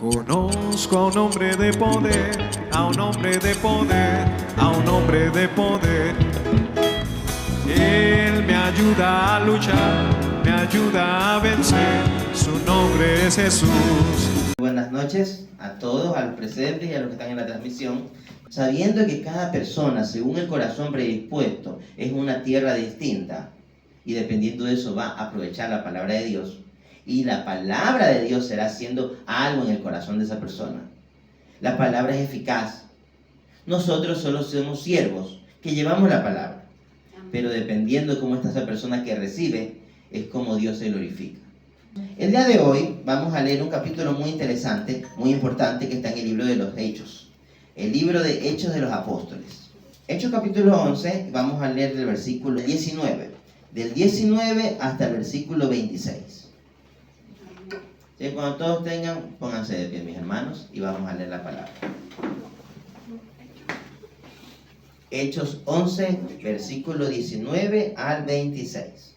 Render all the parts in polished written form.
Conozco a un hombre de poder, a un hombre de poder, a un hombre de poder. Él me ayuda a luchar, me ayuda a vencer, su nombre es Jesús. Buenas noches a todos, a los presentes y a los que están en la transmisión. Sabiendo que cada persona, según el corazón predispuesto, es una tierra distinta, y dependiendo de eso va a aprovechar la palabra de Dios, y la palabra de Dios será haciendo algo en el corazón de esa persona. La palabra es eficaz. Nosotros solo somos siervos que llevamos la palabra, pero dependiendo de cómo está esa persona que recibe, es como Dios se glorifica. El día de hoy vamos a leer un capítulo muy interesante, muy importante, que está en el libro de los Hechos. El libro de Hechos de los Apóstoles. Hechos capítulo 11, vamos a leer del versículo 19. Del 19 hasta el versículo 26. ¿Sí? Cuando todos tengan, pónganse de pie, mis hermanos, y vamos a leer la palabra. Hechos 11, versículo 19 al 26.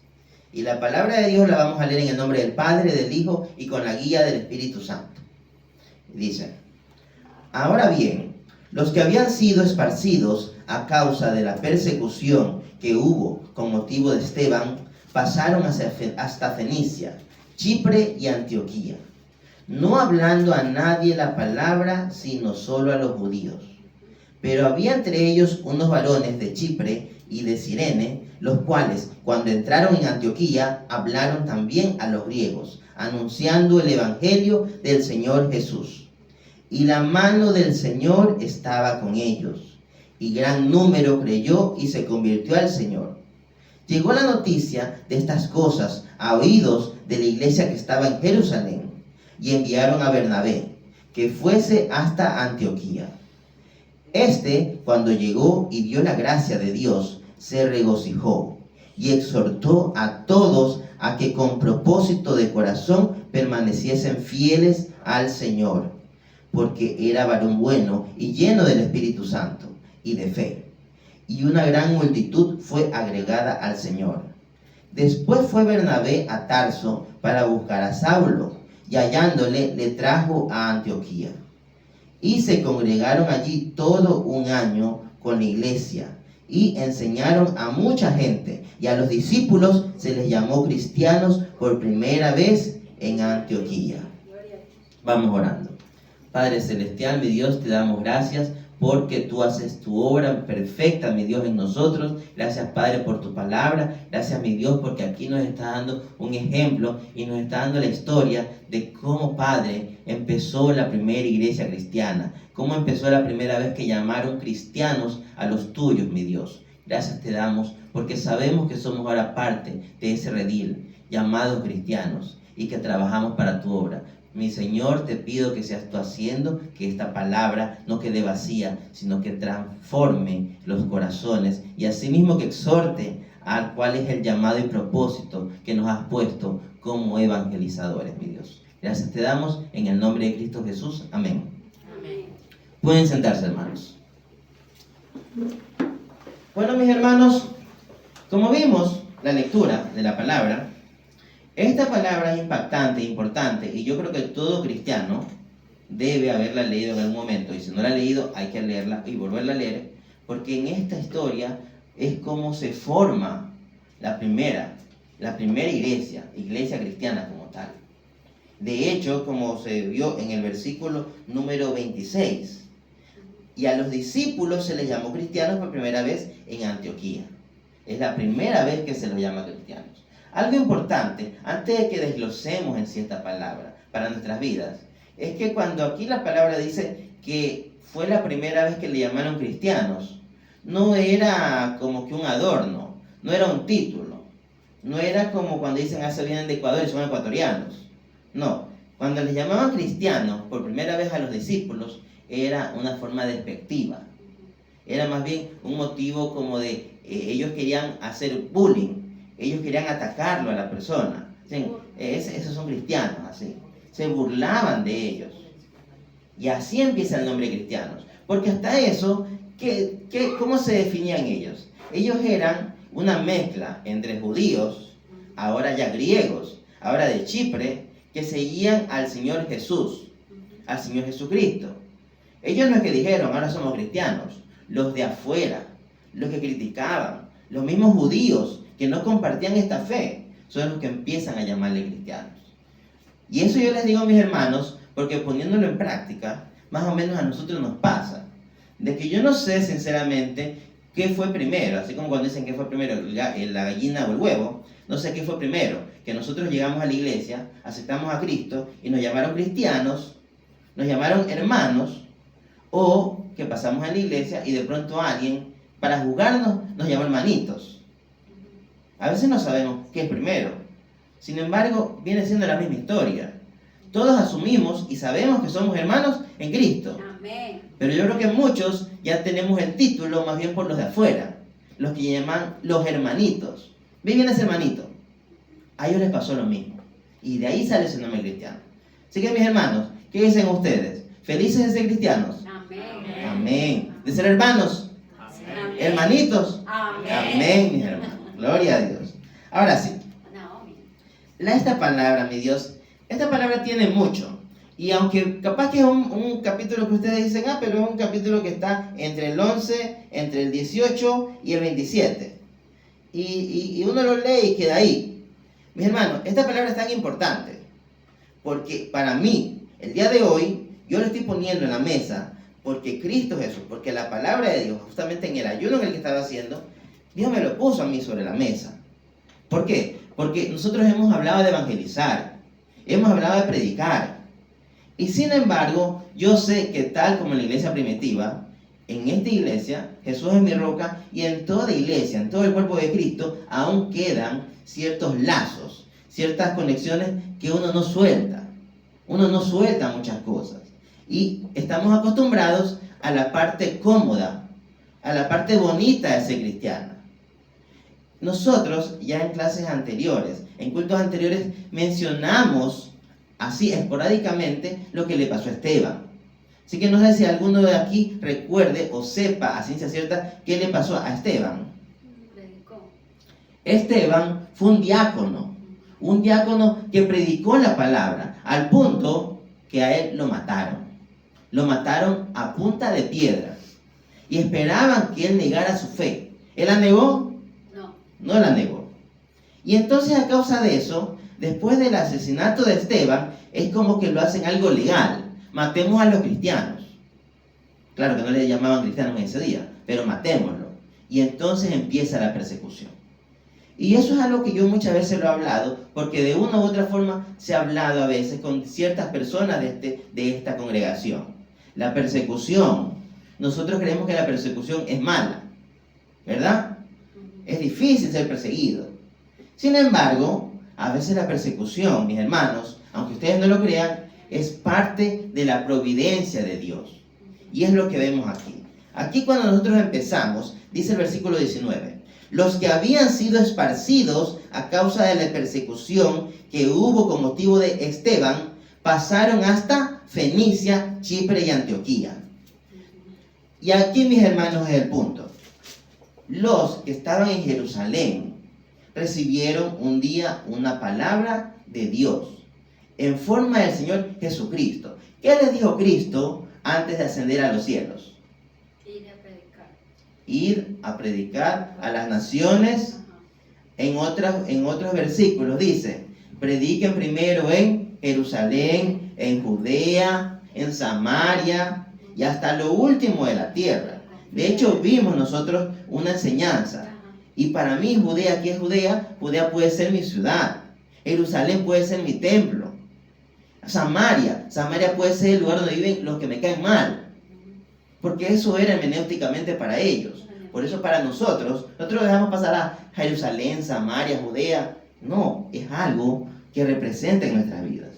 Y la palabra de Dios la vamos a leer en el nombre del Padre, del Hijo y con la guía del Espíritu Santo. Dice: ahora bien, los que habían sido esparcidos a causa de la persecución que hubo con motivo de Esteban, pasaron hasta Fenicia, Chipre y Antioquía, no hablando a nadie la palabra, sino solo a los judíos. Pero había entre ellos unos varones de Chipre y de Cirene, los cuales, cuando entraron en Antioquía, hablaron también a los griegos, anunciando el evangelio del Señor Jesús. Y la mano del Señor estaba con ellos, y gran número creyó y se convirtió al Señor. Llegó la noticia de estas cosas a oídos de la iglesia que estaba en Jerusalén, y enviaron a Bernabé, que fuese hasta Antioquía. Este, cuando llegó y vio la gracia de Dios, se regocijó y exhortó a todos a que con propósito de corazón permaneciesen fieles al Señor, porque era varón bueno y lleno del Espíritu Santo y de fe. Y una gran multitud fue agregada al Señor. Después fue Bernabé a Tarso para buscar a Saulo, y hallándole le trajo a Antioquía. Y se congregaron allí todo un año con la iglesia, y enseñaron a mucha gente, y a los discípulos se les llamó cristianos por primera vez en Antioquía. Vamos orando. Padre celestial, mi Dios, te damos gracias porque tú haces tu obra perfecta, mi Dios, en nosotros. Gracias, Padre, por tu palabra. Gracias, mi Dios, porque aquí nos está dando un ejemplo y nos está dando la historia de cómo, Padre, empezó la primera iglesia cristiana. Cómo empezó la primera vez que llamaron cristianos a los tuyos, mi Dios. Gracias te damos porque sabemos que somos ahora parte de ese redil llamados cristianos y que trabajamos para tu obra. Mi Señor, te pido que seas tú haciendo que esta palabra no quede vacía, sino que transforme los corazones y asimismo que exhorte a cuál es el llamado y propósito que nos has puesto como evangelizadores, mi Dios. Gracias te damos en el nombre de Cristo Jesús. Amén. Amén. Pueden sentarse, hermanos. Bueno, mis hermanos, como vimos la lectura de la palabra, esta palabra es impactante, importante, y yo creo que todo cristiano debe haberla leído en algún momento, y si no la ha leído hay que leerla y volverla a leer, porque en esta historia es como se forma la primera iglesia cristiana como tal. De hecho, como se vio en el versículo número 26, y a los discípulos se les llamó cristianos por primera vez en Antioquía. Es la primera vez que se los llama cristianos. Algo importante, antes de que desglosemos en sí esta palabra para nuestras vidas, es que cuando aquí la palabra dice que fue la primera vez que le llamaron cristianos, no era como que un adorno, no era un título, no era como cuando dicen, se vienen de Ecuador y son ecuatorianos. No, cuando les llamaban cristianos por primera vez a los discípulos, era una forma despectiva. Era más bien un motivo como de, ellos querían hacer bullying. Ellos querían atacarlo a la persona. ¿Sí? Esos son cristianos, así. Se burlaban de ellos. Y así empieza el nombre cristianos. Porque hasta eso, ¿cómo se definían ellos? Ellos eran una mezcla entre judíos, ahora ya griegos, ahora de Chipre, que seguían al Señor Jesús. al Señor Jesucristo. Ellos no es que dijeron, ahora somos cristianos. Los de afuera, los que criticaban, los mismos judíos que no compartían esta fe, son los que empiezan a llamarle cristianos. Y eso yo les digo, mis hermanos, porque poniéndolo en práctica, más o menos a nosotros nos pasa. De que yo no sé sinceramente qué fue primero, así como cuando dicen que fue primero la gallina o el huevo, no sé qué fue primero, que nosotros llegamos a la iglesia, aceptamos a Cristo y nos llamaron cristianos, nos llamaron hermanos, o que pasamos a la iglesia y de pronto alguien, para juzgarnos, nos llama hermanitos. A veces no sabemos qué es primero. Sin embargo, viene siendo la misma historia. Todos asumimos y sabemos que somos hermanos en Cristo. Amén. Pero yo creo que muchos ya tenemos el título más bien por los de afuera, los que llaman los hermanitos. ¿Ven bien ese hermanito? A ellos les pasó lo mismo. Y de ahí sale ese nombre cristiano. Así que mis hermanos, ¿qué dicen ustedes? ¿Felices de ser cristianos? Amén. Amén. ¿De ser hermanos? Amén. ¿Hermanitos? Amén. Amén, mis hermanos. Gloria a Dios. Ahora sí, Naomi. esta palabra, mi Dios, esta palabra tiene mucho. Y aunque capaz que es un capítulo que ustedes dicen, pero es un capítulo que está entre el 11, entre el 18 y el 27. Y uno lo lee y queda ahí. Mis hermanos, esta palabra es tan importante, porque para mí, el día de hoy, yo lo estoy poniendo en la mesa, porque Cristo Jesús, porque la palabra de Dios, justamente en el ayuno en el que estaba haciendo, Dios me lo puso a mí sobre la mesa. ¿Por qué? Porque nosotros hemos hablado de evangelizar, hemos hablado de predicar. Y sin embargo, yo sé que tal como en la iglesia primitiva, en esta iglesia, Jesús es mi roca, y en toda iglesia, en todo el cuerpo de Cristo, aún quedan ciertos lazos, ciertas conexiones que uno no suelta. Uno no suelta muchas cosas. Y estamos acostumbrados a la parte cómoda, a la parte bonita de ser cristiana. Nosotros ya en clases anteriores, en cultos anteriores, mencionamos así esporádicamente lo que le pasó a Esteban. Así que no sé si alguno de aquí recuerde o sepa a ciencia cierta qué le pasó a Esteban. Predicó. Esteban fue un diácono que predicó la palabra, al punto que a él lo mataron. Lo mataron a punta de piedra y esperaban que él negara su fe. ¿Él la negó? No. No la negó. Y entonces, a causa de eso, después del asesinato de Esteban, es como que lo hacen algo legal. Matemos a los cristianos. Claro que no le llamaban cristianos en ese día, pero matémoslo. Y entonces empieza la persecución. Y eso es algo que yo muchas veces lo he hablado, porque de una u otra forma se ha hablado a veces con ciertas personas de esta congregación. La persecución, nosotros creemos que la persecución es mala, ¿verdad? Es difícil ser perseguido. Sin embargo, a veces la persecución, mis hermanos, aunque ustedes no lo crean, es parte de la providencia de Dios. Y es lo que vemos aquí. Aquí cuando nosotros empezamos, dice el versículo 19, los que habían sido esparcidos a causa de la persecución que hubo con motivo de Esteban, pasaron hasta Fenicia, Chipre y Antioquía. Y aquí, mis hermanos, es el punto. Los que estaban en Jerusalén recibieron un día una palabra de Dios en forma del Señor Jesucristo. ¿Qué les dijo Cristo antes de ascender a los cielos? Ir a predicar. Ir a predicar a las naciones. En otros versículos dice, prediquen primero en Jerusalén, en Judea, en Samaria y hasta lo último de la tierra. De hecho, vimos nosotros una enseñanza. Y para mí, Judea, ¿qué es Judea? Judea puede ser mi ciudad. Jerusalén puede ser mi templo. Samaria puede ser el lugar donde viven los que me caen mal. Porque eso era hermenéuticamente para ellos. Por eso para nosotros dejamos pasar a Jerusalén, Samaria, Judea. No, es algo que representa en nuestras vidas.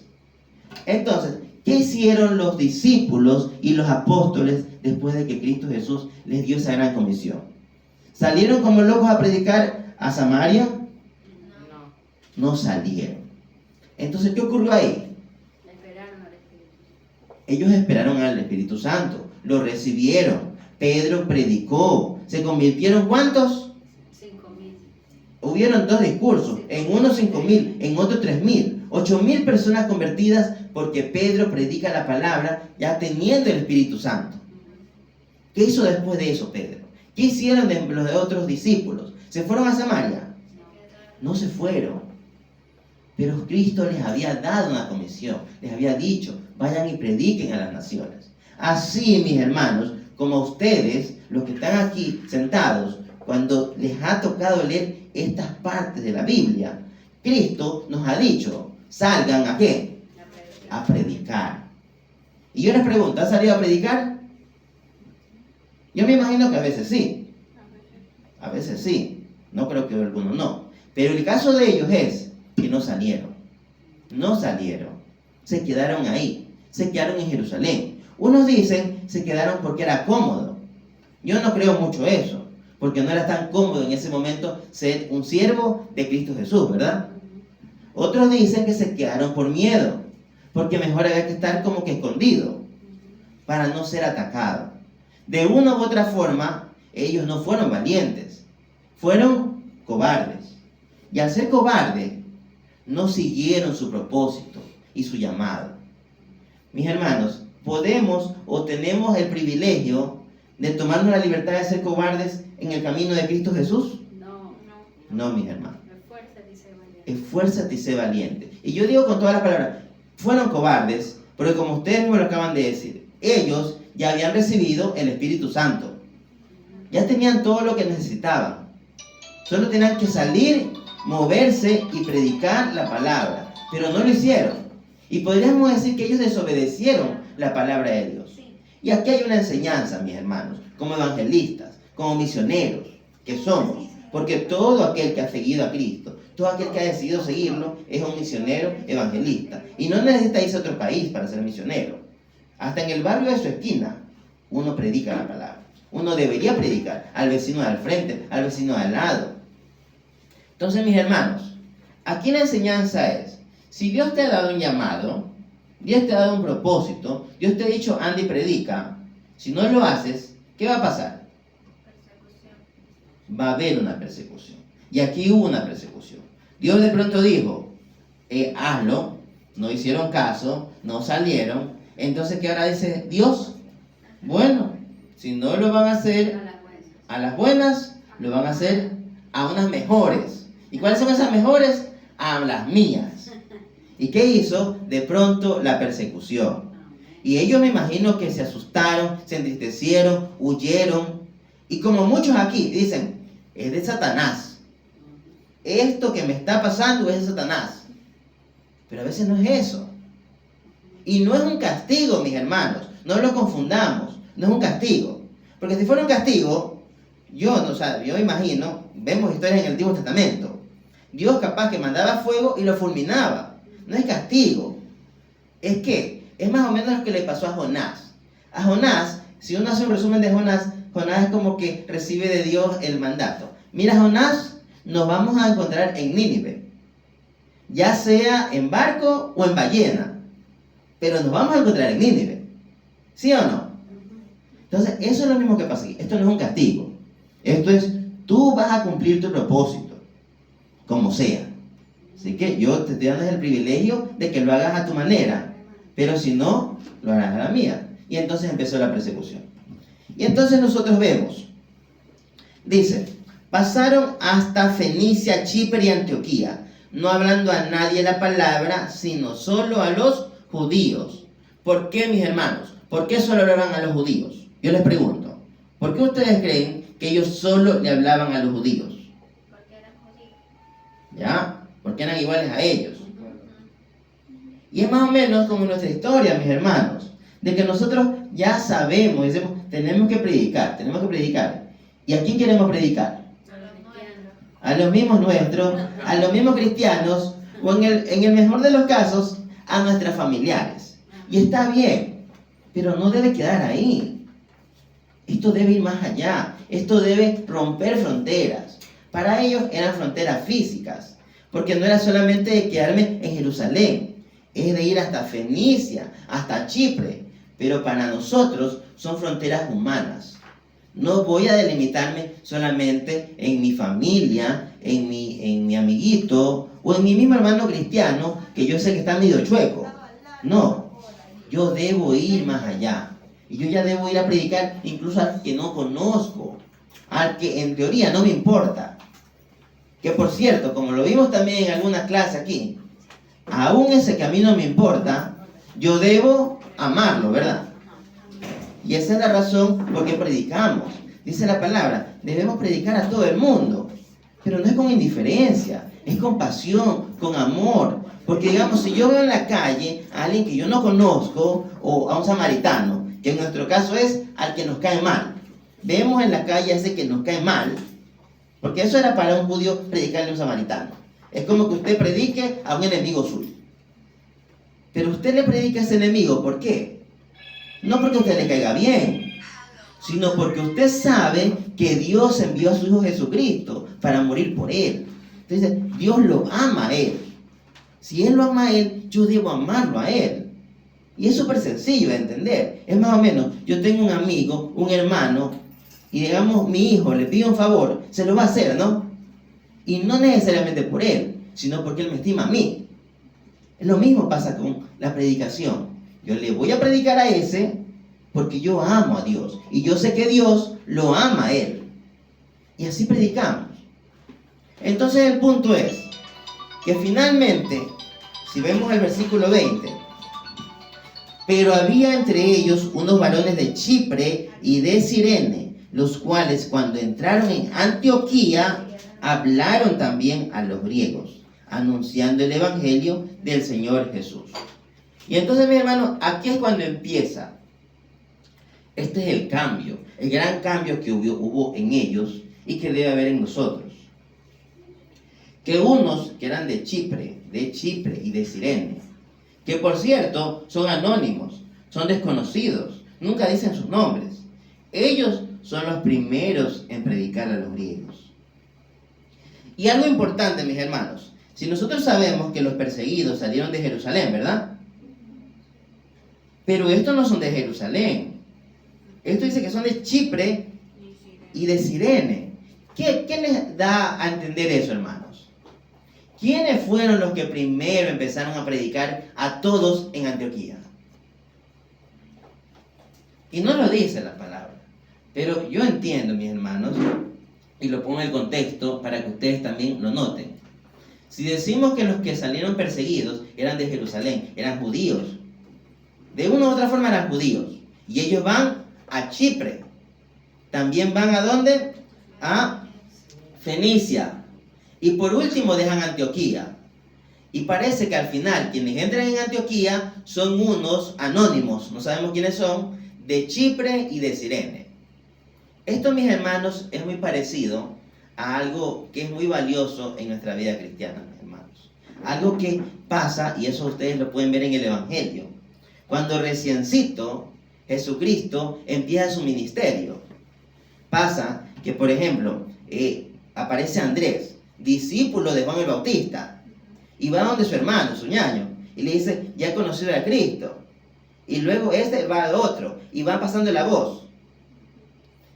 Entonces, ¿qué hicieron los discípulos y los apóstoles después de que Cristo Jesús les dio esa gran comisión? ¿Salieron como locos a predicar a Samaria? No salieron. Entonces, ¿qué ocurrió ahí? Esperaron al Espíritu. Ellos esperaron al Espíritu Santo, lo recibieron. Pedro predicó. ¿Se convirtieron cuántos? 5,000. Hubieron dos discursos, en uno 5,000, en otro 3,000. 8,000 personas convertidas porque Pedro predica la palabra ya teniendo el Espíritu Santo. ¿Qué hizo después de eso Pedro? ¿Qué hicieron los otros discípulos? ¿Se fueron a Samaria? No se fueron. Pero Cristo les había dado una comisión. Les había dicho, vayan y prediquen a las naciones. Así, mis hermanos, como ustedes, los que están aquí sentados, cuando les ha tocado leer estas partes de la Biblia, Cristo nos ha dicho, salgan ¿a qué? A predicar. Y yo les pregunto, ¿han salido a predicar? Yo me imagino que a veces sí. A veces sí. No creo que algunos no. Pero el caso de ellos es que no salieron. No salieron. Se quedaron ahí. Se quedaron en Jerusalén. Unos dicen se quedaron porque era cómodo. Yo no creo mucho eso. Porque no era tan cómodo en ese momento ser un siervo de Cristo Jesús, ¿verdad? Otros dicen que se quedaron por miedo. Porque mejor había que estar como que escondido. Para no ser atacado. De una u otra forma, ellos no fueron valientes. Fueron cobardes. Y al ser cobardes, no siguieron su propósito y su llamado. Mis hermanos, podemos o tenemos el privilegio de tomarnos la libertad de ser cobardes en el camino de Cristo Jesús. No, mis hermanos. Esfuérzate y sé valiente. Y yo digo con todas las palabras, fueron cobardes, porque como ustedes me lo acaban de decir, ellos ya habían recibido el Espíritu Santo. Ya tenían todo lo que necesitaban. Solo tenían que salir, moverse y predicar la palabra. Pero no lo hicieron. Y podríamos decir que ellos desobedecieron la palabra de Dios. Y aquí hay una enseñanza, mis hermanos, como evangelistas, como misioneros, que somos. Porque todo aquel que ha seguido a Cristo, todo aquel que ha decidido seguirlo, es un misionero evangelista. Y no necesita irse a otro país para ser misionero. Hasta en el barrio de su esquina, uno predica la palabra. Uno debería predicar al vecino de al frente, al vecino de al lado. Entonces, mis hermanos, aquí la enseñanza es, si Dios te ha dado un llamado, Dios te ha dado un propósito, Dios te ha dicho, anda y predica, si no lo haces, ¿qué va a pasar? Va a haber una persecución. Y aquí hubo una persecución. Dios de pronto dijo, hazlo, no hicieron caso, no salieron. Entonces, ¿qué ahora dice Dios? Bueno, si no lo van a hacer a las buenas, lo van a hacer a unas mejores. ¿Y cuáles son esas mejores? A las mías. ¿Y qué hizo? De pronto la persecución. Y ellos me imagino que se asustaron, se entristecieron, huyeron. Y como muchos aquí dicen, es de Satanás. Esto que me está pasando es de Satanás. Pero a veces no es eso. Y no es un castigo, mis hermanos. No lo confundamos. No es un castigo. Porque si fuera un castigo, yo imagino, vemos historias en el Antiguo Testamento. Dios capaz que mandaba fuego y lo fulminaba. No es castigo. Es que es más o menos lo que le pasó a Jonás. A Jonás, si uno hace un resumen de Jonás, Jonás es como que recibe de Dios el mandato. Mira, Jonás, nos vamos a encontrar en Nínive. Ya sea en barco o en ballena. Pero nos vamos a encontrar en Nínive. ¿Sí o no? Entonces, eso es lo mismo que pasa aquí. Esto no es un castigo. Esto es, tú vas a cumplir tu propósito. Como sea. Así que yo te estoy dando el privilegio de que lo hagas a tu manera. Pero si no, lo harás a la mía. Y entonces empezó la persecución. Y entonces nosotros vemos. Dice, pasaron hasta Fenicia, Chipre y Antioquía, no hablando a nadie la palabra, sino solo a los judíos. ¿Por qué, mis hermanos? ¿Por qué solo hablaban a los judíos? Yo les pregunto, ¿por qué ustedes creen que ellos solo le hablaban a los judíos? Porque eran judíos. ¿Ya? Porque eran iguales a ellos. Y es más o menos como nuestra historia, mis hermanos, de que nosotros ya sabemos, decimos, tenemos que predicar. ¿Y a quién queremos predicar? A los mismos nuestros, a los mismos cristianos, o en el mejor de los casos, a nuestros familiares. Y está bien, pero no debe quedar ahí. Esto debe ir más allá. Esto debe romper fronteras. Para ellos eran fronteras físicas, porque no era solamente de quedarme en Jerusalén, es de ir hasta Fenicia, hasta Chipre, pero para nosotros son fronteras humanas. No voy a delimitarme solamente en mi familia, en mi amiguito, o en mi mismo hermano cristiano, que yo sé que está medio chueco. No, yo debo ir más allá. Y yo ya debo ir a predicar incluso al que no conozco, al que en teoría no me importa. Que por cierto, como lo vimos también en alguna clase aquí, aún ese que a mí no me importa, yo debo amarlo, ¿verdad? Y esa es la razón por qué predicamos. Dice la palabra, debemos predicar a todo el mundo, pero no es con indiferencia, es con pasión, con amor. Porque digamos, si yo veo en la calle a alguien que yo no conozco, o a un samaritano, que en nuestro caso es al que nos cae mal, vemos en la calle a ese que nos cae mal, porque eso era para un judío predicarle a un samaritano. Es como que usted predique a un enemigo suyo. Pero usted le predica a ese enemigo, ¿por qué? No porque a usted le caiga bien, sino porque usted sabe que Dios envió a su Hijo Jesucristo para morir por él. Entonces, Dios lo ama a él. Si él lo ama a él, yo debo amarlo a él. Y es súper sencillo de entender. Es más o menos, yo tengo un amigo, un hermano, y digamos, mi hijo le pide un favor, se lo va a hacer, ¿no? Y no necesariamente por él, sino porque él me estima a mí. Lo mismo pasa con la predicación. Yo le voy a predicar a ese porque yo amo a Dios. Y yo sé que Dios lo ama a él. Y así predicamos. Entonces el punto es que finalmente, si vemos el versículo 20, pero había entre ellos unos varones de Chipre y de Cirene, los cuales cuando entraron en Antioquía, hablaron también a los griegos, anunciando el evangelio del Señor Jesús. Y entonces, mi hermano, aquí es cuando empieza. Este es el cambio, el gran cambio que hubo en ellos y que debe haber en nosotros. Que unos que eran de Chipre y de Cirene, que por cierto son anónimos, son desconocidos, nunca dicen sus nombres. Ellos son los primeros en predicar a los griegos. Y algo importante, mis hermanos, si nosotros sabemos que los perseguidos salieron de Jerusalén, ¿verdad? Pero estos no son de Jerusalén. Esto dice que son de Chipre y de Cirene. ¿Qué les da a entender eso, hermanos? ¿Quiénes fueron los que primero empezaron a predicar a todos en Antioquía? Y no lo dice la palabra, pero yo entiendo, mis hermanos, y lo pongo en el contexto para que ustedes también lo noten. Si decimos que los que salieron perseguidos eran de Jerusalén, eran judíos, de una u otra forma eran judíos, y ellos van a Chipre, también van ¿a dónde? A Fenicia, y por último dejan Antioquía. Y parece que al final quienes entran en Antioquía son unos anónimos, no sabemos quiénes son, de Chipre y de Cirene. Esto, mis hermanos, es muy parecido a algo que es muy valioso en nuestra vida cristiana, mis hermanos. Algo que pasa, y eso ustedes lo pueden ver en el Evangelio. Cuando reciencito Jesucristo empieza su ministerio, pasa que, por ejemplo, aparece Andrés, discípulo de Juan el Bautista, y va donde su hermano, su ñaño, y le dice, ya he conocido a Cristo. Y luego este va a otro, y va pasando la voz.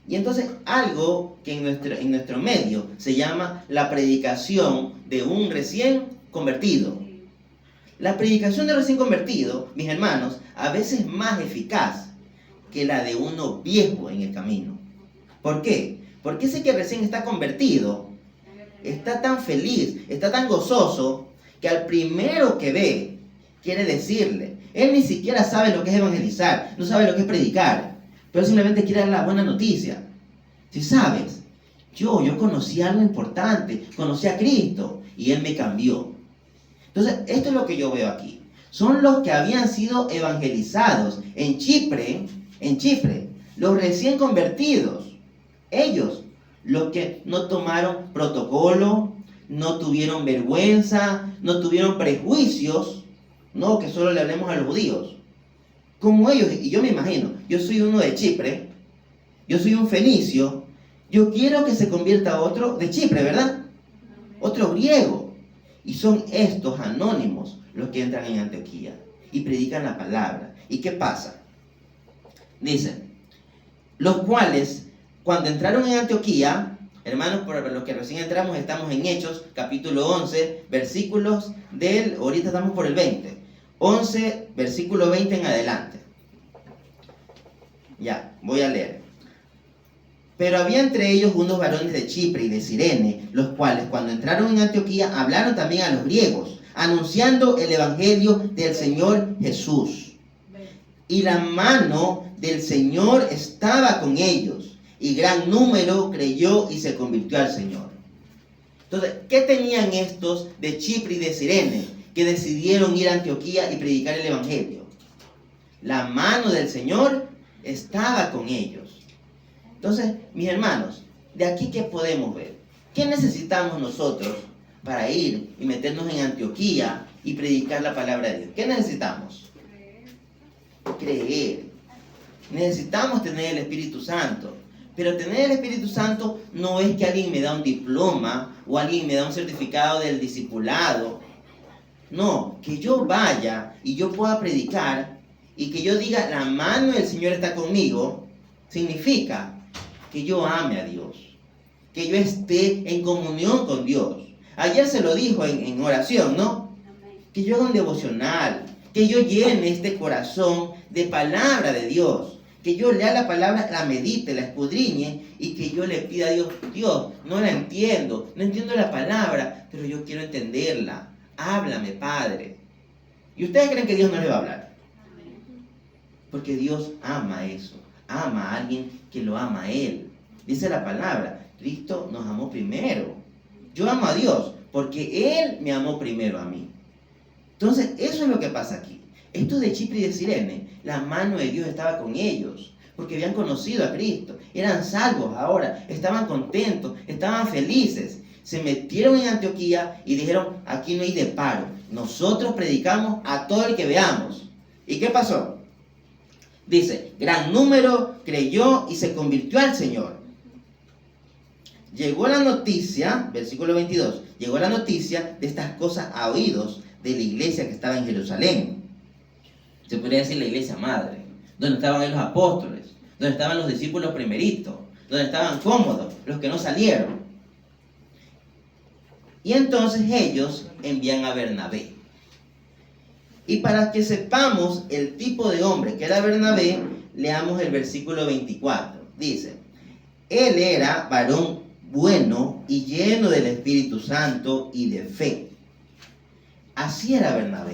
Y entonces algo que en nuestro medio se llama la predicación de un recién convertido. La predicación de recién convertido, mis hermanos, a veces es más eficaz que la de uno viejo en el camino. ¿Por qué? Porque ese que recién está convertido está tan feliz, está tan gozoso, que al primero que ve quiere decirle. Él ni siquiera sabe lo que es evangelizar, no sabe lo que es predicar, pero simplemente quiere dar la buena noticia. Si sabes, yo conocí algo importante, conocí a Cristo y Él me cambió. Entonces, esto es lo que yo veo aquí. Son los que habían sido evangelizados en Chipre, los recién convertidos. Ellos, los que no tomaron protocolo, no tuvieron vergüenza, no tuvieron prejuicios, no que solo le hablemos a los judíos. Como ellos, y yo me imagino, yo soy uno de Chipre, yo soy un fenicio, yo quiero que se convierta otro de Chipre, ¿verdad? Otro griego. Y son estos anónimos los que entran en Antioquía y predican la palabra. ¿Y qué pasa? Dicen, los cuales, cuando entraron en Antioquía, hermanos, por los que recién entramos, estamos en Hechos, capítulo 11, versículos ahorita estamos por el 20. 11, versículo 20 en adelante. Ya, voy a leer. Pero había entre ellos unos varones de Chipre y de Cirene, los cuales cuando entraron en Antioquía hablaron también a los griegos, anunciando el evangelio del Señor Jesús. Y la mano del Señor estaba con ellos, y gran número creyó y se convirtió al Señor. Entonces, ¿qué tenían estos de Chipre y de Cirene que decidieron ir a Antioquía y predicar el evangelio? La mano del Señor estaba con ellos. Entonces, mis hermanos, de aquí ¿qué podemos ver? ¿Qué necesitamos nosotros para ir y meternos en Antioquía y predicar la palabra de Dios? ¿Qué necesitamos? Creer. Necesitamos tener el Espíritu Santo. Pero tener el Espíritu Santo no es que alguien me da un diploma o alguien me da un certificado del discipulado. No, que yo vaya y yo pueda predicar y que yo diga la mano del Señor está conmigo, significa que yo ame a Dios, que yo esté en comunión con Dios. Ayer se lo dijo en oración, ¿no? Que yo haga un devocional, que yo llene este corazón de palabra de Dios, que yo lea la palabra, la medite, la escudriñe y que yo le pida a Dios, Dios, no la entiendo, no entiendo la palabra, pero yo quiero entenderla. Háblame, Padre. ¿Y ustedes creen que Dios no le va a hablar? Porque Dios ama eso, ama a alguien que lo ama a Él. Dice la palabra, Cristo nos amó primero. Yo amo a Dios porque Él me amó primero a mí. Entonces, eso es lo que pasa aquí. Estos de Chipre y de Cirene, la mano de Dios estaba con ellos, porque habían conocido a Cristo, eran salvos ahora, estaban contentos, estaban felices. Se metieron en Antioquía y dijeron, aquí no hay de paro, nosotros predicamos a todo el que veamos. ¿Y qué pasó? Dice, gran número creyó y se convirtió al Señor. Llegó la noticia, versículo 22, llegó la noticia de estas cosas a oídos de la iglesia que estaba en Jerusalén. Se podría decir la iglesia madre, donde estaban los apóstoles, donde estaban los discípulos primeritos, donde estaban cómodos, los que no salieron. Y entonces ellos envían a Bernabé. Y para que sepamos el tipo de hombre que era Bernabé, leamos el versículo 24. Dice, él era varón bueno y lleno del Espíritu Santo y de fe. Así era Bernabé.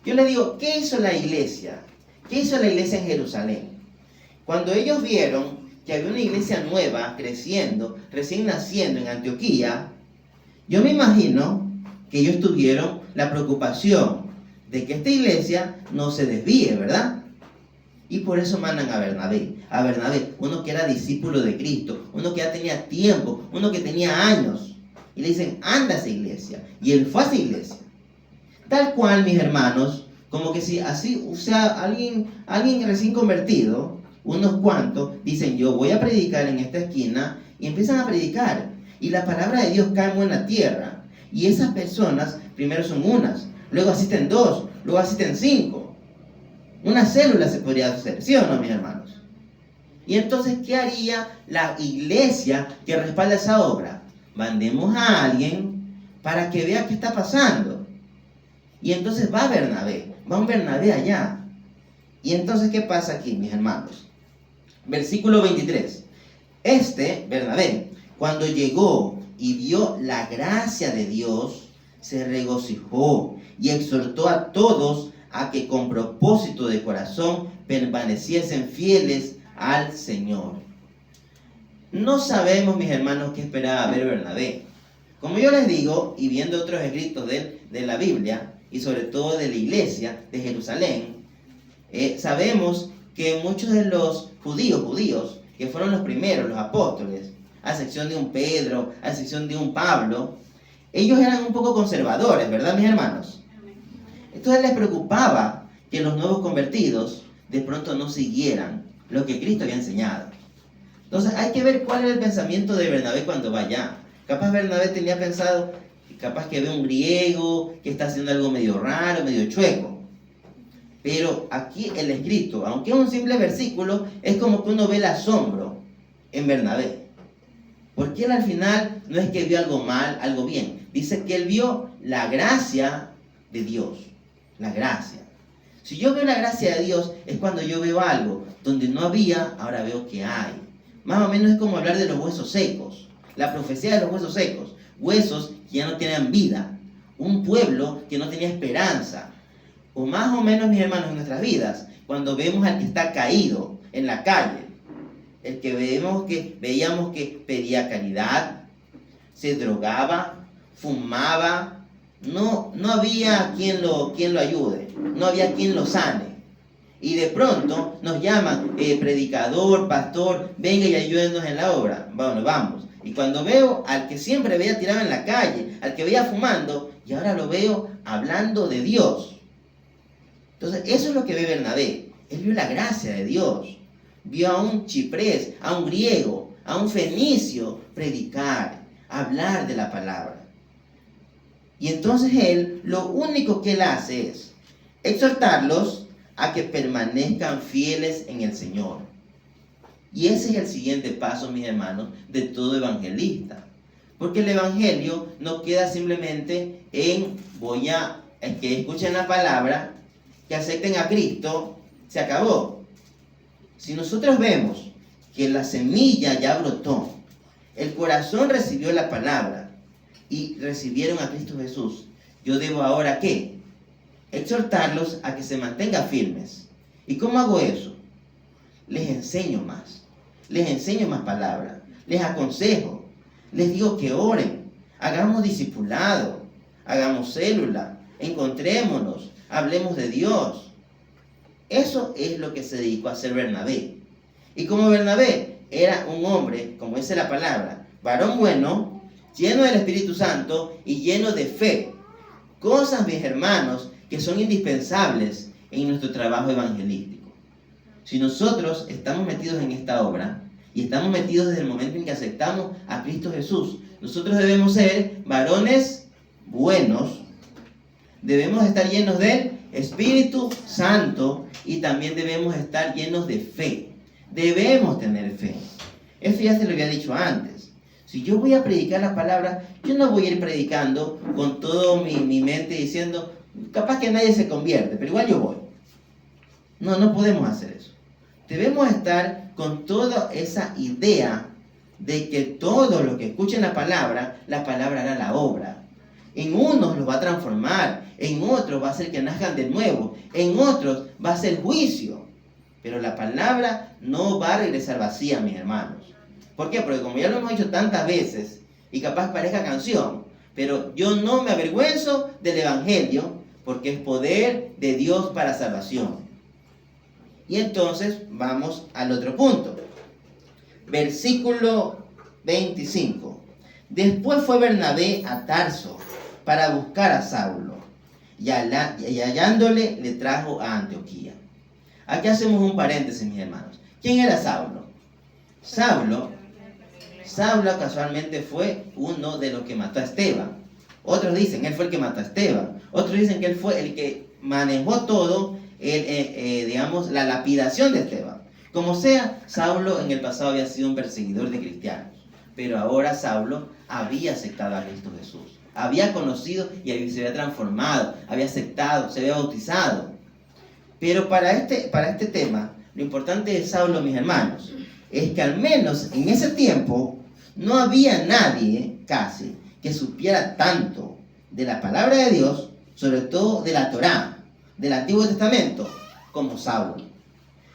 Yo le digo, ¿qué hizo la iglesia? ¿Qué hizo la iglesia en Jerusalén? Cuando ellos vieron que había una iglesia nueva, creciendo, recién naciendo en Antioquía, yo me imagino que ellos tuvieron la preocupación de que esta iglesia no se desvíe, ¿verdad? Y por eso mandan a Bernabé, uno que era discípulo de Cristo, uno que ya tenía tiempo, uno que tenía años. Y le dicen, anda a esa iglesia. Y él fue a esa iglesia. Tal cual, mis hermanos, como que si así, o sea, alguien recién convertido, unos cuantos, dicen, yo voy a predicar en esta esquina, y empiezan a predicar. Y la palabra de Dios cae en buena tierra. Y esas personas, primero son unas, luego asisten 2, luego asisten 5. Una célula se podría hacer, ¿sí o no, mis hermanos? Y entonces, ¿qué haría la iglesia que respalda esa obra? Mandemos a alguien para que vea qué está pasando. Y entonces va un Bernabé allá. Y entonces, ¿qué pasa aquí, mis hermanos? Versículo 23. Bernabé, cuando llegó y vio la gracia de Dios, se regocijó y exhortó a todos a que con propósito de corazón permaneciesen fieles al Señor. No sabemos, mis hermanos, qué esperaba ver Bernabé. Como yo les digo, y viendo otros escritos de la Biblia, y sobre todo de la iglesia de Jerusalén, sabemos que muchos de los judíos, que fueron los primeros, los apóstoles, a excepción de un Pedro, a excepción de un Pablo, ellos eran un poco conservadores, ¿verdad, mis hermanos? Entonces les preocupaba que los nuevos convertidos de pronto no siguieran lo que Cristo había enseñado. Entonces hay que ver cuál era el pensamiento de Bernabé cuando va allá. Capaz Bernabé tenía pensado, capaz que ve un griego que está haciendo algo medio raro, medio chueco. Pero aquí el escrito, aunque es un simple versículo, es como que uno ve el asombro en Bernabé. Porque él al final no es que vio algo mal, algo bien. Dice que él vio la gracia de Dios. La gracia. Si yo veo la gracia de Dios, es cuando yo veo algo donde no había, ahora veo que hay. Más o menos es como hablar de los huesos secos. La profecía de los huesos secos. Huesos que ya no tenían vida. Un pueblo que no tenía esperanza. O más o menos, mis hermanos, en nuestras vidas, cuando vemos al que está caído en la calle, el que veíamos que pedía caridad, se drogaba, fumaba, no había quien lo ayude, no había quien lo sane. Y de pronto nos llaman, predicador, pastor, venga y ayúdenos en la obra. Bueno, vamos. Y cuando veo al que siempre veía tirado en la calle, al que veía fumando, y ahora lo veo hablando de Dios. Entonces, eso es lo que ve Bernabé. Él vio la gracia de Dios. Vio a un chiprés, a un griego, a un fenicio predicar, hablar de la palabra. Y entonces él, lo único que él hace es exhortarlos a que permanezcan fieles en el Señor. Y ese es el siguiente paso, mis hermanos, de todo evangelista. Porque el evangelio no queda simplemente en que escuchen la palabra, que acepten a Cristo, se acabó. Si nosotros vemos que la semilla ya brotó, el corazón recibió la palabra y recibieron a Cristo Jesús, yo debo ahora ¿qué? Exhortarlos a que se mantengan firmes. ¿Y cómo hago eso? Les enseño más palabras, les aconsejo, les digo que oren, hagamos discipulado, hagamos célula, encontrémonos, hablemos de Dios. Eso es lo que se dedicó a hacer Bernabé. Y como Bernabé era un hombre, como dice la palabra, varón bueno, lleno del Espíritu Santo y lleno de fe. Cosas, mis hermanos, que son indispensables en nuestro trabajo evangelístico. Si nosotros estamos metidos en esta obra y estamos metidos desde el momento en que aceptamos a Cristo Jesús, nosotros debemos ser varones buenos, debemos estar llenos del Espíritu Santo y también debemos estar llenos de fe. Debemos tener fe. Eso ya se lo había dicho antes. Si yo voy a predicar la palabra, yo no voy a ir predicando con todo mi mente diciendo, capaz que nadie se convierte, pero igual yo voy. No podemos hacer eso. Debemos estar con toda esa idea de que todos los que escuchen la palabra hará la obra. En unos los va a transformar, en otros va a hacer que nazcan de nuevo, en otros va a ser juicio. Pero la palabra no va a regresar vacía, mis hermanos. ¿Por qué? Porque como ya lo hemos dicho tantas veces, y capaz parezca canción, pero yo no me avergüenzo del Evangelio, porque es poder de Dios para salvación. Y entonces vamos al otro punto. Versículo 25. Después fue Bernabé a Tarso para buscar a Saulo, y hallándole le trajo a Antioquía. Aquí hacemos un paréntesis, mis hermanos. ¿Quién era Saulo? Saulo casualmente fue uno de los que mató a Esteban. Otros dicen, él fue el que mató a Esteban. Otros dicen que él fue el que manejó todo, la lapidación de Esteban. Como sea, Saulo en el pasado había sido un perseguidor de cristianos. Pero ahora Saulo había aceptado a Cristo Jesús. Había conocido y se había transformado, había aceptado, se había bautizado. Pero para este tema, lo importante de Saulo, mis hermanos, es que al menos en ese tiempo no había nadie casi que supiera tanto de la palabra de Dios, sobre todo de la Torá, del Antiguo Testamento, como Saulo.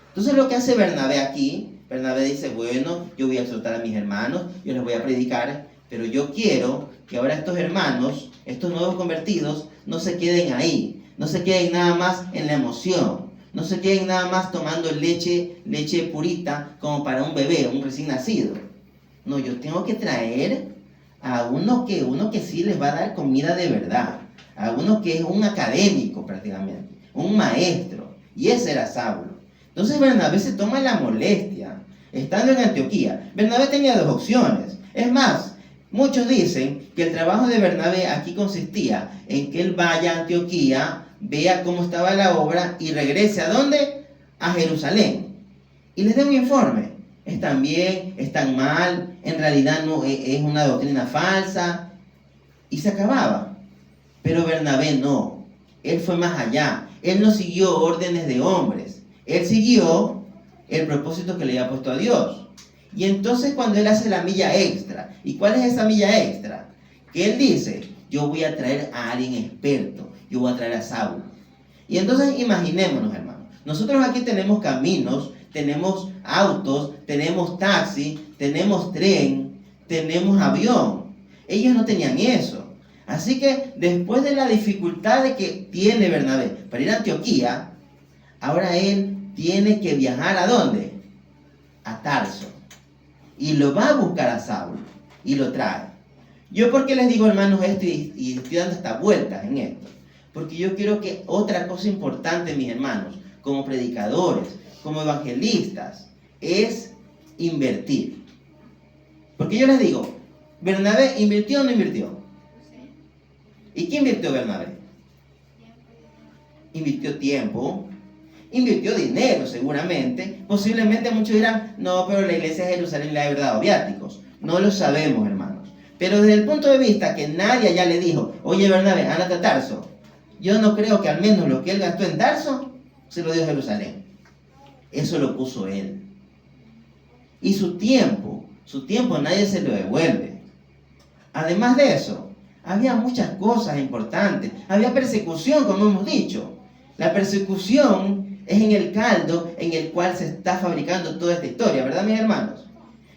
Entonces lo que hace Bernabé aquí, Bernabé dice, bueno, yo voy a exhortar a mis hermanos, yo les voy a predicar, pero yo quiero que ahora estos hermanos, estos nuevos convertidos, no se queden ahí, no se queden nada más en la emoción, no se queden nada más tomando leche purita como para un bebé, un recién nacido. No, yo tengo que traer a uno que sí les va a dar comida de verdad, a uno que es un académico prácticamente, un maestro, y ese era Saulo. Entonces Bernabé se toma la molestia, estando en Antioquía. Bernabé tenía dos opciones, es más, muchos dicen que el trabajo de Bernabé aquí consistía en que él vaya a Antioquía, vea cómo estaba la obra y regrese ¿a dónde? A Jerusalén. Y les dé un informe. ¿Están bien? ¿Están mal? En realidad no es una doctrina falsa. Y se acababa. Pero Bernabé no. Él fue más allá. Él no siguió órdenes de hombres. Él siguió el propósito que le había puesto a Dios. Y entonces cuando él hace la milla extra, ¿y cuál es esa milla extra? Que él dice, yo voy a traer a alguien experto, yo voy a traer a Saulo. Y entonces imaginémonos, hermanos, nosotros aquí tenemos caminos, tenemos autos, tenemos taxi, tenemos tren, tenemos avión. Ellos no tenían eso. Así que después de la dificultad que tiene Bernabé para ir a Antioquía, ahora él tiene que viajar ¿a dónde? A Tarso. Y lo va a buscar a Saulo y lo trae. Yo, ¿por qué les digo, hermanos, esto y estoy dando estas vueltas en esto? Porque yo quiero que otra cosa importante, mis hermanos, como predicadores, como evangelistas, es invertir. Porque yo les digo, ¿Bernabé invirtió o no invirtió? ¿Y qué invirtió Bernabé? Invirtió tiempo, invirtió dinero seguramente. Posiblemente muchos dirán, no, pero la iglesia de Jerusalén le ha dado viáticos. No lo sabemos, hermanos. Pero desde el punto de vista que nadie ya le dijo, oye Bernabé, ándate a Tarso. Yo no creo que al menos lo que él gastó en Tarso, se lo dio a Jerusalén. Eso lo puso él. Y su tiempo nadie se lo devuelve. Además de eso, había muchas cosas importantes. Había persecución, como hemos dicho. La persecución es en el caldo en el cual se está fabricando toda esta historia, ¿verdad, mis hermanos?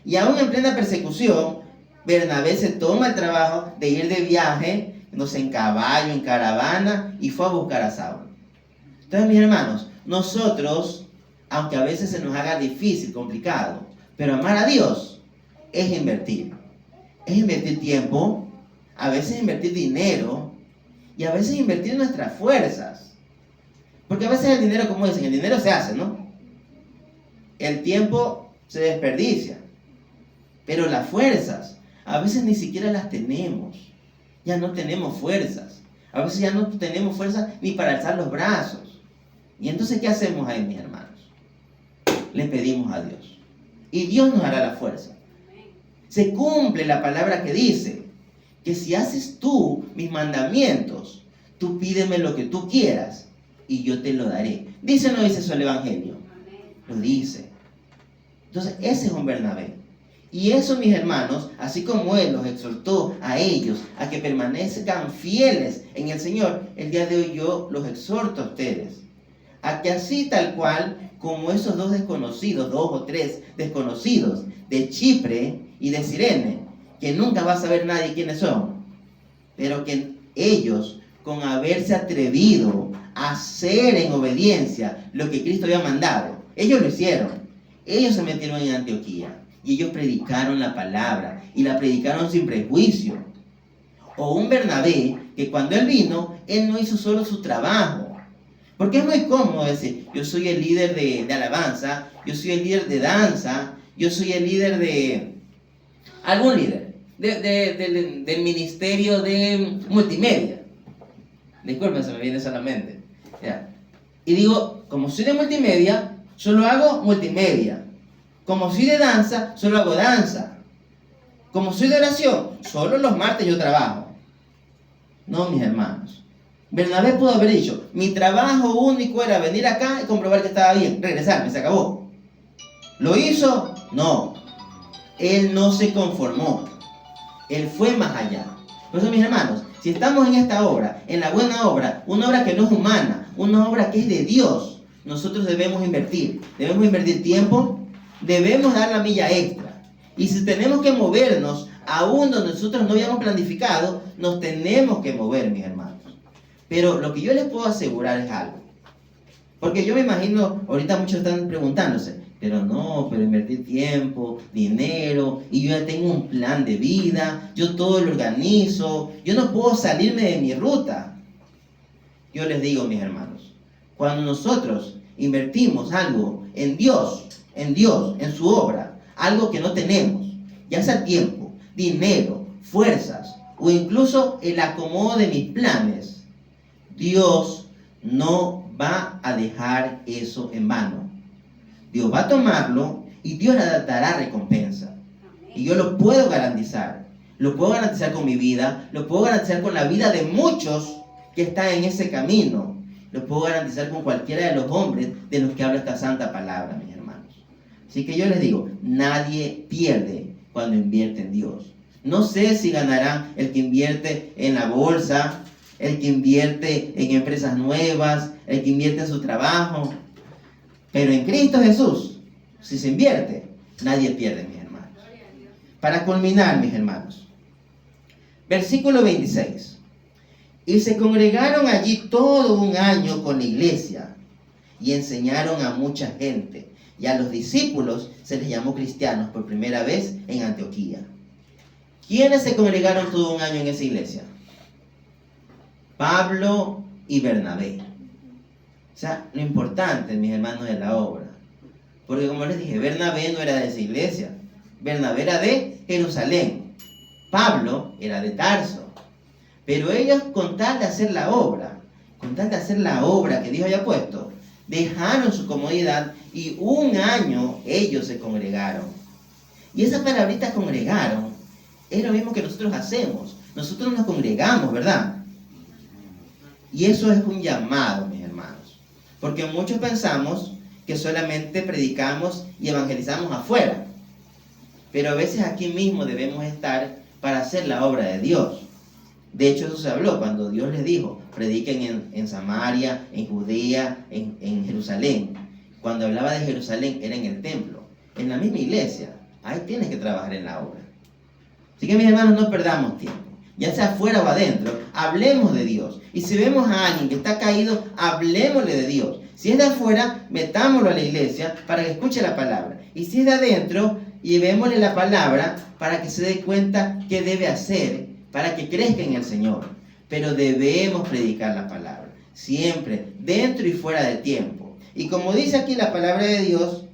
Y aún en plena persecución, Bernabé se toma el trabajo de ir de viaje, no sé, en caballo, en caravana, y fue a buscar a Saulo. Entonces, mis hermanos, nosotros, aunque a veces se nos haga difícil, complicado, pero amar a Dios es invertir. Es invertir tiempo, a veces invertir dinero, y a veces invertir nuestras fuerzas. Porque a veces el dinero, como dicen, el dinero se hace, ¿no? El tiempo se desperdicia. Pero las fuerzas, a veces ni siquiera las tenemos. Ya no tenemos fuerzas. A veces ya no tenemos fuerzas ni para alzar los brazos. Y entonces, ¿qué hacemos ahí, mis hermanos? Le pedimos a Dios. Y Dios nos hará la fuerza. Se cumple la palabra que dice que si haces tú mis mandamientos, tú pídeme lo que tú quieras y yo te lo daré. ¿Dice o no dice eso el Evangelio? Lo dice. Entonces, ese es un Bernabé. Y eso, mis hermanos, así como Él los exhortó a ellos a que permanezcan fieles en el Señor, el día de hoy yo los exhorto a ustedes a que así tal cual como esos dos o tres desconocidos de Chipre y de Cirene, que nunca va a saber nadie quiénes son, pero que ellos, con haberse atrevido a hacer en obediencia lo que Cristo había mandado, ellos lo hicieron. Ellos se metieron en Antioquía y ellos predicaron la palabra y la predicaron sin prejuicio. O un Bernabé que cuando él vino, él no hizo solo su trabajo. Porque es muy cómodo decir, yo soy el líder de alabanza, yo soy el líder de danza, yo soy el líder de... algún líder del ministerio de multimedia. Disculpen, se me viene solamente. Ya. Y digo, como soy de multimedia, solo hago multimedia. Como soy de danza, solo hago danza. Como soy de oración, solo los martes yo trabajo. No, mis hermanos. Bernabé pudo haber dicho, mi trabajo único era venir acá y comprobar que estaba bien, regresarme, se acabó. ¿Lo hizo? No. Él no se conformó. Él fue más allá. Por eso, mis hermanos, si estamos en esta obra, en la buena obra, una obra que no es humana, una obra que es de Dios, nosotros debemos invertir. Debemos invertir tiempo, debemos dar la milla extra. Y si tenemos que movernos, aún donde nosotros no habíamos planificado, nos tenemos que mover, mis hermanos. Pero lo que yo les puedo asegurar es algo. Porque yo me imagino, ahorita muchos están preguntándose, pero invertir tiempo, dinero, y yo ya tengo un plan de vida, yo todo lo organizo, yo no puedo salirme de mi ruta. Yo les digo, mis hermanos, cuando nosotros invertimos algo en Dios, en su obra, algo que no tenemos, ya sea tiempo, dinero, fuerzas, o incluso el acomodo de mis planes, Dios no va a dejar eso en vano. Dios va a tomarlo y Dios le dará recompensa. Y yo lo puedo garantizar. Lo puedo garantizar con mi vida, lo puedo garantizar con la vida de muchos que está en ese camino. Lo puedo garantizar con cualquiera de los hombres de los que habla esta santa palabra, mis hermanos. Así que yo les digo, nadie pierde cuando invierte en Dios. No sé si ganarán el que invierte en la bolsa, el que invierte en empresas nuevas, el que invierte en su trabajo. Pero en Cristo Jesús, si se invierte, nadie pierde, mis hermanos. Para culminar, mis hermanos, versículo 26. Y se congregaron allí todo un año con la iglesia y enseñaron a mucha gente. Y a los discípulos se les llamó cristianos por primera vez en Antioquía. ¿Quiénes se congregaron todo un año en esa iglesia? Pablo y Bernabé. O sea, lo importante, mis hermanos, de la obra. Porque como les dije, Bernabé no era de esa iglesia. Bernabé era de Jerusalén. Pablo era de Tarso. Pero ellos, con tal de hacer la obra que Dios había puesto, dejaron su comodidad y un año ellos se congregaron. Y esa palabrita congregaron es lo mismo que nosotros hacemos. Nosotros nos congregamos, ¿verdad? Y eso es un llamado, mis hermanos. Porque muchos pensamos que solamente predicamos y evangelizamos afuera. Pero a veces aquí mismo debemos estar para hacer la obra de Dios. De hecho, eso se habló cuando Dios les dijo, prediquen en Samaria, en Judea, en Jerusalén. Cuando hablaba de Jerusalén, era en el templo, en la misma iglesia. Ahí tienes que trabajar en la obra. Así que, mis hermanos, no perdamos tiempo. Ya sea afuera o adentro, hablemos de Dios. Y si vemos a alguien que está caído, hablemosle de Dios. Si es de afuera, metámoslo a la iglesia para que escuche la palabra. Y si es de adentro, llevémosle la palabra para que se dé cuenta qué debe hacer para que crezca en el Señor. Pero debemos predicar la palabra, siempre, dentro y fuera de tiempo. Y como dice aquí la palabra de Dios,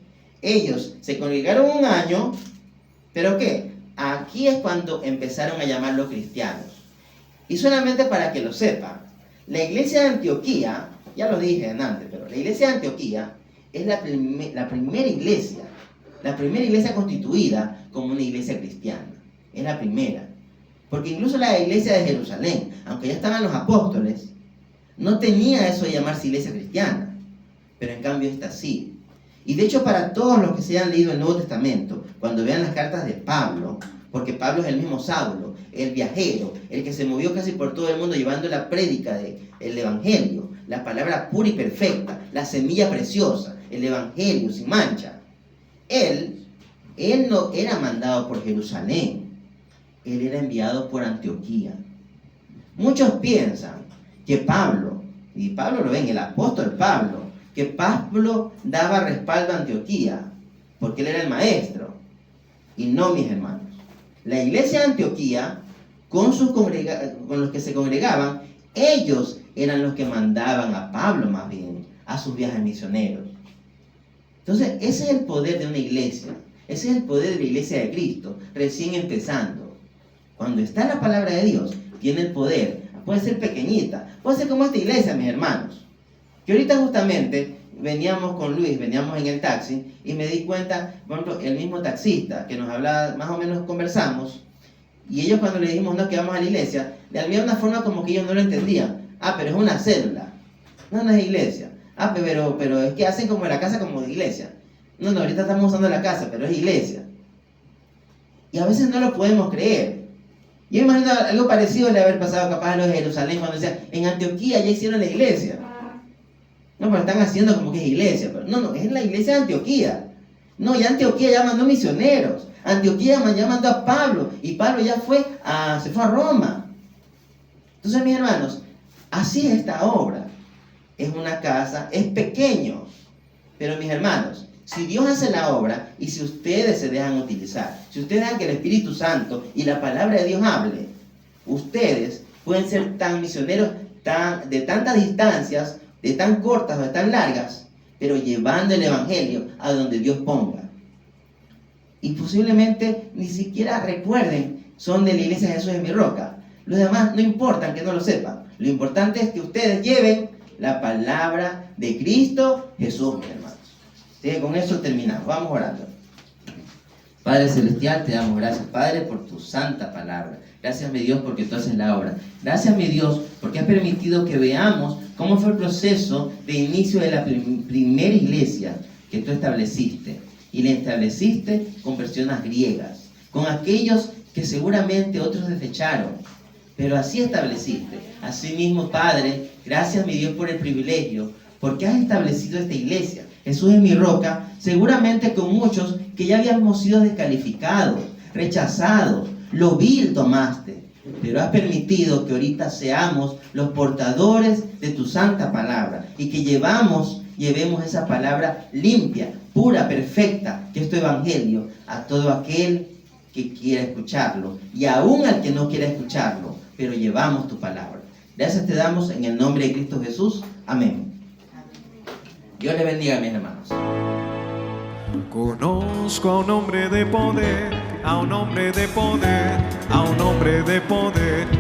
ellos se congregaron un año, ¿pero qué? Aquí es cuando empezaron a llamarlos cristianos. Y solamente para que lo sepan, la iglesia de Antioquía, ya lo dije antes, pero la iglesia de Antioquía es la primera iglesia constituida como una iglesia cristiana. Es la primera. Porque incluso la iglesia de Jerusalén, aunque ya estaban los apóstoles, no tenía eso de llamarse iglesia cristiana. Pero en cambio esta sí. Y de hecho, para todos los que se hayan leído el Nuevo Testamento, cuando vean las cartas de Pablo, porque Pablo es el mismo Saulo, el viajero, el que se movió casi por todo el mundo llevando la prédica del Evangelio, la palabra pura y perfecta, la semilla preciosa, el Evangelio sin mancha. Él no era mandado por Jerusalén. Él era enviado por Antioquía. Muchos piensan que Pablo, y Pablo lo ven, el apóstol Pablo, que Pablo daba respaldo a Antioquía, porque él era el maestro. Y no, mis hermanos. La iglesia de Antioquía, con los que se congregaban, ellos eran los que mandaban a Pablo más bien, a sus viajes misioneros. Entonces, ese es el poder de una iglesia. Ese es el poder de la iglesia de Cristo, recién empezando. Cuando está la palabra de Dios, tiene el poder. Puede ser pequeñita, puede ser como esta iglesia, mis hermanos. Que ahorita justamente veníamos con Luis, veníamos en el taxi y me di cuenta, por ejemplo, el mismo taxista que nos hablaba, más o menos conversamos, y ellos cuando le dijimos no, que vamos a la iglesia, le había una forma como que ellos no lo entendían. Ah, pero es una célula. No es iglesia. Ah, pero es que hacen como la casa como de iglesia. No, ahorita estamos usando la casa, pero es iglesia. Y a veces no lo podemos creer. Yo imagino algo parecido le haber pasado capaz a los de Jerusalén cuando decían, en Antioquía ya hicieron la iglesia. No, pero están haciendo como que es iglesia. Pero no, es la iglesia de Antioquía. No, ya Antioquía ya mandó misioneros. Antioquía ya mandó a Pablo. Y Pablo ya se fue a Roma. Entonces, mis hermanos, así es esta obra. Es una casa, es pequeño. Pero, mis hermanos, si Dios hace la obra y si ustedes se dejan utilizar, si ustedes dejan que el Espíritu Santo y la palabra de Dios hable, ustedes pueden ser tan misioneros de tantas distancias, de tan cortas o de tan largas, pero llevando el Evangelio a donde Dios ponga. Y posiblemente ni siquiera recuerden, son de la iglesia de Jesús en mi roca. Los demás no importan que no lo sepan. Lo importante es que ustedes lleven la palabra de Cristo Jesús, mis hermanos. ¿Sí? Con eso terminamos. Vamos orando. Padre Celestial, te damos gracias, Padre, por tu santa palabra. Gracias, mi Dios, porque tú haces la obra. Gracias, mi Dios, porque has permitido que veamos cómo fue el proceso de inicio de la primera iglesia que tú estableciste. Y la estableciste con personas griegas, con aquellos que seguramente otros desecharon, pero así estableciste. Asimismo, Padre, gracias, mi Dios, por el privilegio, porque has establecido esta iglesia. Jesús es mi roca, seguramente con muchos que ya habíamos sido descalificados, rechazados, lo vil tomaste, pero has permitido que ahorita seamos los portadores de tu santa palabra y que llevemos esa palabra limpia, pura, perfecta, que es tu evangelio, a todo aquel que quiera escucharlo y aún al que no quiera escucharlo, pero llevamos tu palabra. Gracias te damos en el nombre de Cristo Jesús. Amén. Dios le bendiga, mis hermanos. Conozco a un hombre de poder, a un hombre de poder, a un hombre de poder.